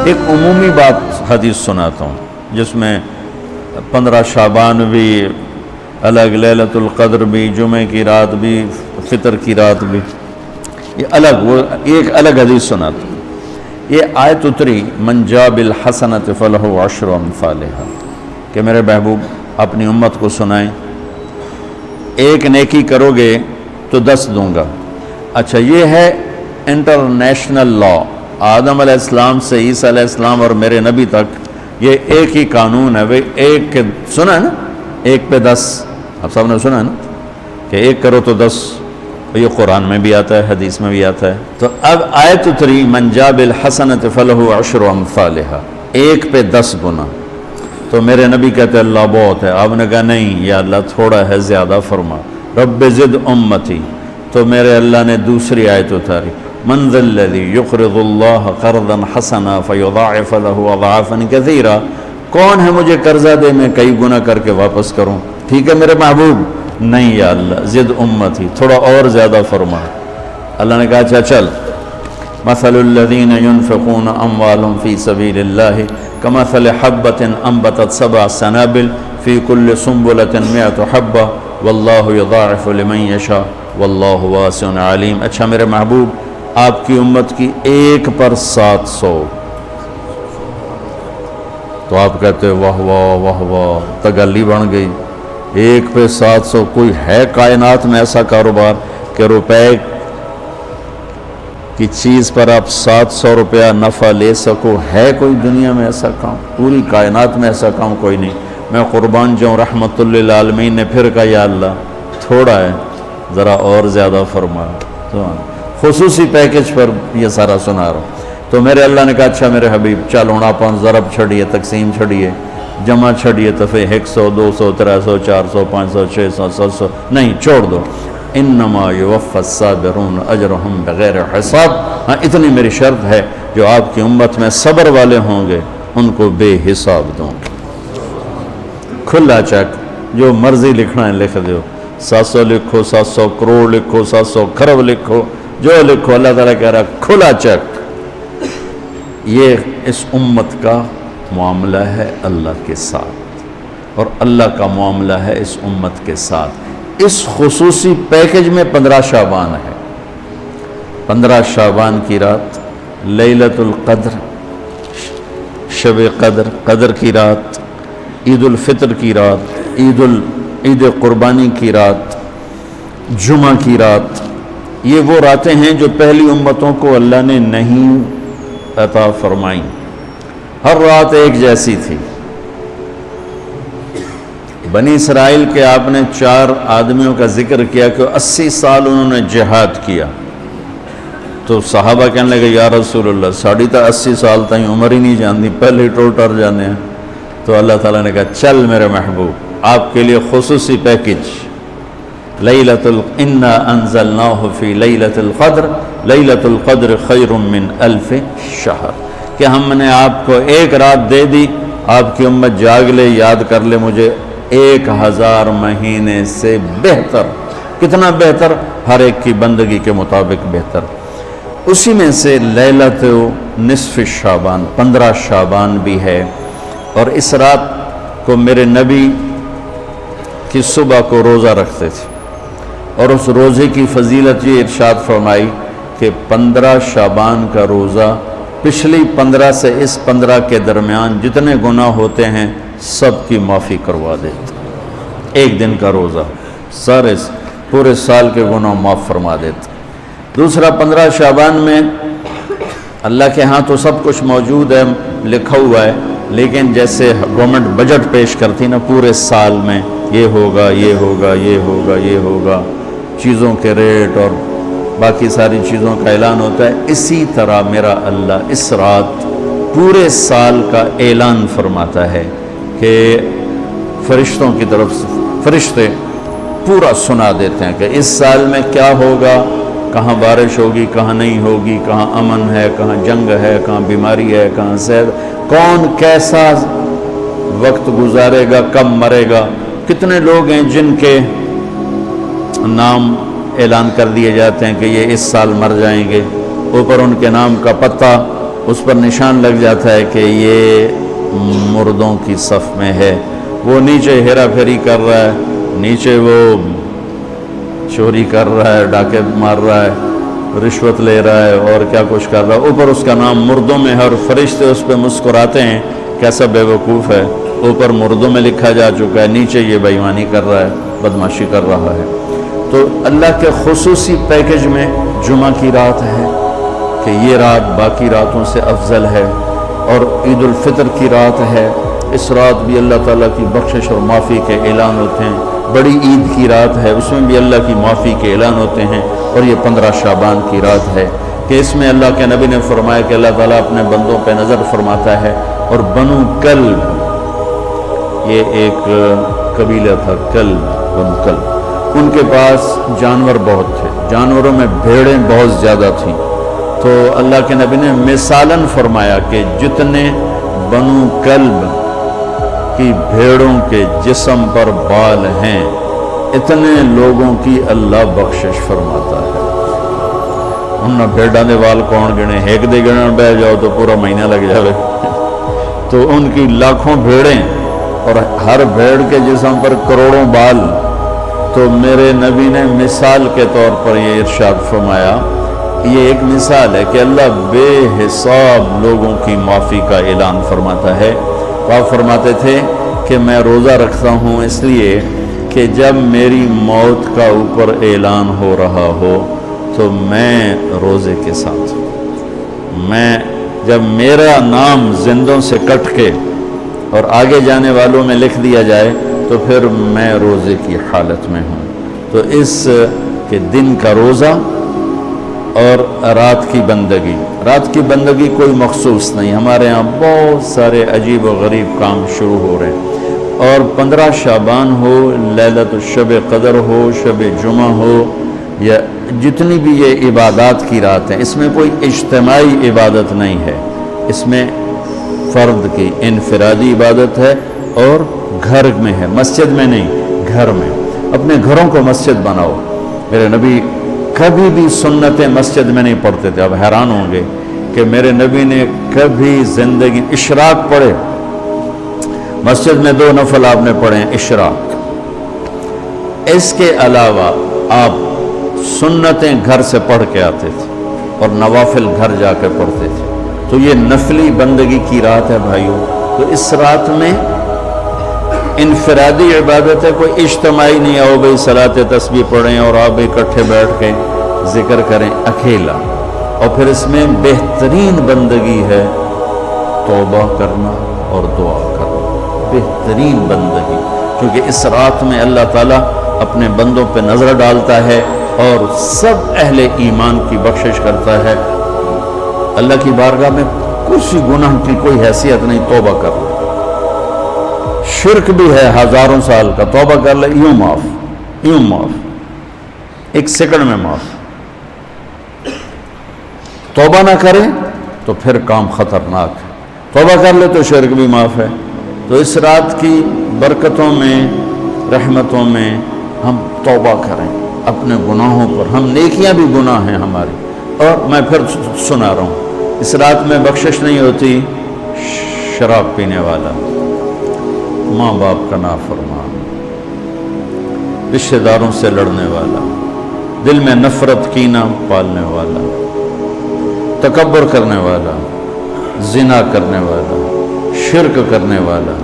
ایک عمومی بات حدیث سناتا ہوں جس میں 15 شعبان بھی الگ، لیلۃ القدر بھی، جمعے کی رات بھی، فطر کی رات بھی، یہ الگ، وہ ایک الگ حدیث سناتا ہوں۔ یہ آیت اتری من جاء بالحسنۃ فلہ عشر امثالھا، کہ میرے محبوب اپنی امت کو سنائیں ایک نیکی کرو گے تو 10 دوں گا۔ اچھا، یہ ہے انٹرنیشنل لا، آدم علیہ السلام سے عیسیٰ علیہ السلام اور میرے نبی تک یہ ایک ہی قانون ہے۔ بھئی ایک کے سنا ہے نا، ایک پہ 10، آپ سب نے سنا ہے نا کہ ایک کرو تو 10، یہ قرآن میں بھی آتا ہے، حدیث میں بھی آتا ہے۔ تو اب آیت اتری من جاء بالحسنۃ فلہ عشر امثالھا، ایک پہ 10 گنا۔ تو میرے نبی کہتے اللہ بہت ہے، آپ نے کہا نہیں یا اللہ تھوڑا ہے، زیادہ فرما، رب زد امتی۔ تو میرے اللہ نے دوسری آیت اتاری من ذا الذی یقرض اللہ قرضا حسنا فیضاعف له اضعافا کثیرا، کون ہے مجھے قرضہ دے میں کئی گنا کر کے واپس کروں؟ ٹھیک ہے میرے محبوب، نہیں یا اللہ زد امتی، تھوڑا اور زیادہ فرما۔ اللہ نے کہا اچھا چل، مثل الذین ينفقون اموالهم فی سبیل اللہ کمثل حبۃ انبتت 7 سنابل فی کل سنبلۃ 100 حبۃ واللہ یضاعف لمن یشاء واللہ واسع علیم۔ اچھا میرے محبوب، آپ کی امت کی ایک پر 700، تو آپ کہتے واہ واہ واہ واہ، تگلی بن گئی، ایک پہ 700۔ کوئی ہے کائنات میں ایسا کاروبار کہ روپے کی چیز پر آپ 700 روپیہ نفع لے سکو؟ ہے کوئی دنیا میں ایسا کام؟ پوری کائنات میں ایسا کام کوئی نہیں۔ میں قربان جاؤں، رحمت للعالمین نے پھر کہا یا اللہ تھوڑا ہے، ذرا اور زیادہ فرما۔ تو خصوصی پیکج پر یہ سارا سنا رہا ہوں۔ تو میرے اللہ نے کہا اچھا میرے حبیب چل ہوں آپ ضرب چھڑیے، تقسیم چھڑیے، جمع چھڑیے، دفعے 100 200 300 400 500 600 700، نہیں چھوڑ دو، انما یوفی الصابرون اجرہم بغیر حساب۔ ہاں اتنی میری شرط ہے، جو آپ کی امت میں صبر والے ہوں گے ان کو بے حساب دوں گے۔ کھلا چیک، جو مرضی لکھنا ہے لکھ دو، 700 لکھو، 700 کروڑ لکھو، 700 کھرب لکھو، جو لکھو، اللہ تعالیٰ کہہ رہا کھلا چیک۔ یہ اس امت کا معاملہ ہے اللہ کے ساتھ، اور اللہ کا معاملہ ہے اس امت کے ساتھ۔ اس خصوصی پیکج میں 15 شعبان ہے۔ 15 شعبان کی رات، لیلۃ القدر، شب قدر، قدر کی رات، عید الفطر کی رات، عید قربانی کی رات، جمعہ کی رات، یہ وہ راتیں ہیں جو پہلی امتوں کو اللہ نے نہیں عطا فرمائیں۔ ہر رات ایک جیسی تھی۔ بنی اسرائیل کے آپ نے 4 آدمیوں کا ذکر کیا کہ 80 سال انہوں نے جہاد کیا، تو صحابہ کہنے لگے یا رسول اللہ ساڑھی تا 80 سال تائیں عمر ہی نہیں جاندی، پہلے ٹر جانے ہیں۔ تو اللہ تعالیٰ نے کہا چل میرے محبوب، آپ کے لیے خصوصی پیکج، انا انزلناہ فی لیلۃ القدر، لیلۃ القدر خیر من 1000 شہر، کہ ہم نے آپ کو ایک رات دے دی، آپ کی امت جاگ لے، یاد کر لے مجھے، 1000 مہینے سے بہتر۔ کتنا بہتر؟ ہر ایک کی بندگی کے مطابق بہتر۔ اسی میں سے لیلۃ نصف شعبان، 15 شعبان بھی ہے، اور اس رات کو میرے نبی کی صبح کو روزہ رکھتے تھے، اور اس روزے کی فضیلت یہ ارشاد فرمائی کہ 15 شعبان کا روزہ پچھلی 15 سے اس 15 کے درمیان جتنے گناہ ہوتے ہیں سب کی معافی کروا دیتا۔ ایک دن کا روزہ سارے پورے سال کے گناہ معاف فرما دیتا۔ دوسرا 15 شعبان میں اللہ کے ہاں تو سب کچھ موجود ہے، لکھا ہوا ہے، لیکن جیسے گورنمنٹ بجٹ پیش کرتی نا پورے سال میں، یہ ہوگا یہ ہوگا یہ ہوگا یہ ہوگا، چیزوں کے ریٹ اور باقی ساری چیزوں کا اعلان ہوتا ہے، اسی طرح میرا اللہ اس رات پورے سال کا اعلان فرماتا ہے کہ فرشتوں کی طرف سے فرشتے پورا سنا دیتے ہیں کہ اس سال میں کیا ہوگا، کہاں بارش ہوگی، کہاں نہیں ہوگی، کہاں امن ہے، کہاں جنگ ہے، کہاں بیماری ہے، کہاں صحت، کون کیسا وقت گزارے گا، کب مرے گا۔ کتنے لوگ ہیں جن کے نام اعلان کر دیے جاتے ہیں کہ یہ اس سال مر جائیں گے، اوپر ان کے نام کا پتہ اس پر نشان لگ جاتا ہے کہ یہ مردوں کی صف میں ہے. وہ نیچے ہیرا پھیری کر رہا ہے، نیچے وہ چوری کر رہا ہے، ڈاکے مار رہا ہے، رشوت لے رہا ہے اور کیا کچھ کر رہا ہے، اوپر اس کا نام مردوں میں ہے اور فرشتے اس پہ مسکراتے ہیں کیسا بے وقوف ہے. اوپر مردوں میں لکھا جا چکا ہے، نیچے یہ بے ایمانی کر رہا ہے، بدماشی کر رہا ہے. تو اللہ کے خصوصی پیکج میں جمعہ کی رات ہے کہ یہ رات باقی راتوں سے افضل ہے، اور عید الفطر کی رات ہے. اس رات بھی اللہ تعالیٰ کی بخشش اور معافی کے اعلان ہوتے ہیں. بڑی عید کی رات ہے، اس میں بھی اللہ کی معافی کے اعلان ہوتے ہیں. اور یہ 15 شعبان کی رات ہے کہ اس میں اللہ کے نبی نے فرمایا کہ اللہ تعالیٰ اپنے بندوں پہ نظر فرماتا ہے. اور بنو کلب، یہ ایک قبیلہ تھا، کلب، بنو کلب، ان کے پاس جانور بہت تھے، جانوروں میں بھیڑیں بہت زیادہ تھیں. تو اللہ کے نبی نے مثالاً فرمایا کہ جتنے بنو کلب کی بھیڑوں کے جسم پر بال ہیں اتنے لوگوں کی اللہ بخشش فرماتا ہے. انہوں نے بھیڑاں دے وال کون گنے، ایک دے گنن بہ جاؤ تو پورا مہینہ لگ جاوے. تو ان کی لاکھوں بھیڑیں اور ہر بھیڑ کے جسم پر کروڑوں بال. تو میرے نبی نے مثال کے طور پر یہ ارشاد فرمایا، یہ ایک مثال ہے کہ اللہ بے حساب لوگوں کی معافی کا اعلان فرماتا ہے. آپ فرماتے تھے کہ میں روزہ رکھتا ہوں اس لیے کہ جب میری موت کا اوپر اعلان ہو رہا ہو تو میں روزے کے ساتھ، میں جب میرا نام زندوں سے کٹ کے اور آگے جانے والوں میں لکھ دیا جائے تو پھر میں روزے کی حالت میں ہوں. تو اس کے دن کا روزہ اور رات کی بندگی، رات کی بندگی کوئی مخصوص نہیں. ہمارے ہاں بہت سارے عجیب و غریب کام شروع ہو رہے ہیں. اور 15 شعبان ہو، لیلۃ الشب قدر ہو، شب جمعہ ہو، یا جتنی بھی یہ عبادات کی رات ہیں، اس میں کوئی اجتماعی عبادت نہیں ہے. اس میں فرد کی انفرادی عبادت ہے اور گھر میں ہے، مسجد میں نہیں، گھر میں. اپنے گھروں کو مسجد بناؤ. میرے نبی کبھی بھی سنتیں مسجد میں نہیں پڑھتے تھے. اب حیران ہوں گے کہ میرے نبی نے کبھی زندگی اشراق پڑھے، مسجد میں 2 نفل آپ نے پڑھے ہیں اشراق. اس کے علاوہ آپ سنتیں گھر سے پڑھ کے آتے تھے اور نوافل گھر جا کے پڑھتے تھے. تو یہ نفلی بندگی کی رات ہے بھائیوں. تو اس رات میں انفرادی عبادت ہے، کوئی اجتماعی نہیں. آؤ بھائی صلاۃ تسبیح پڑھیں اور آپ اکٹھے بیٹھ کے ذکر کریں، اکیلا. اور پھر اس میں بہترین بندگی ہے توبہ کرنا اور دعا کرنا، بہترین بندگی. کیونکہ اس رات میں اللہ تعالیٰ اپنے بندوں پہ نظر ڈالتا ہے اور سب اہل ایمان کی بخشش کرتا ہے. اللہ کی بارگاہ میں کسی گناہ کی کوئی حیثیت نہیں. توبہ کر لو، شرک بھی ہے ہزاروں سال کا، توبہ کر لے یوں معاف، یوں معاف، 1 سیکنڈ میں معاف. توبہ نہ کرے تو پھر کام خطرناک ہے. توبہ کر لے تو شرک بھی معاف ہے. تو اس رات کی برکتوں میں، رحمتوں میں ہم توبہ کریں اپنے گناہوں پر. ہم نیکیاں بھی گناہ ہیں ہماری. اور میں پھر سنا رہا ہوں، اس رات میں بخشش نہیں ہوتی شراب پینے والا، ماں باپ کا نافرمان، رشتہ داروں سے لڑنے والا، دل میں نفرت کینہ پالنے والا، تکبر کرنے والا، زنا کرنے والا، شرک کرنے والا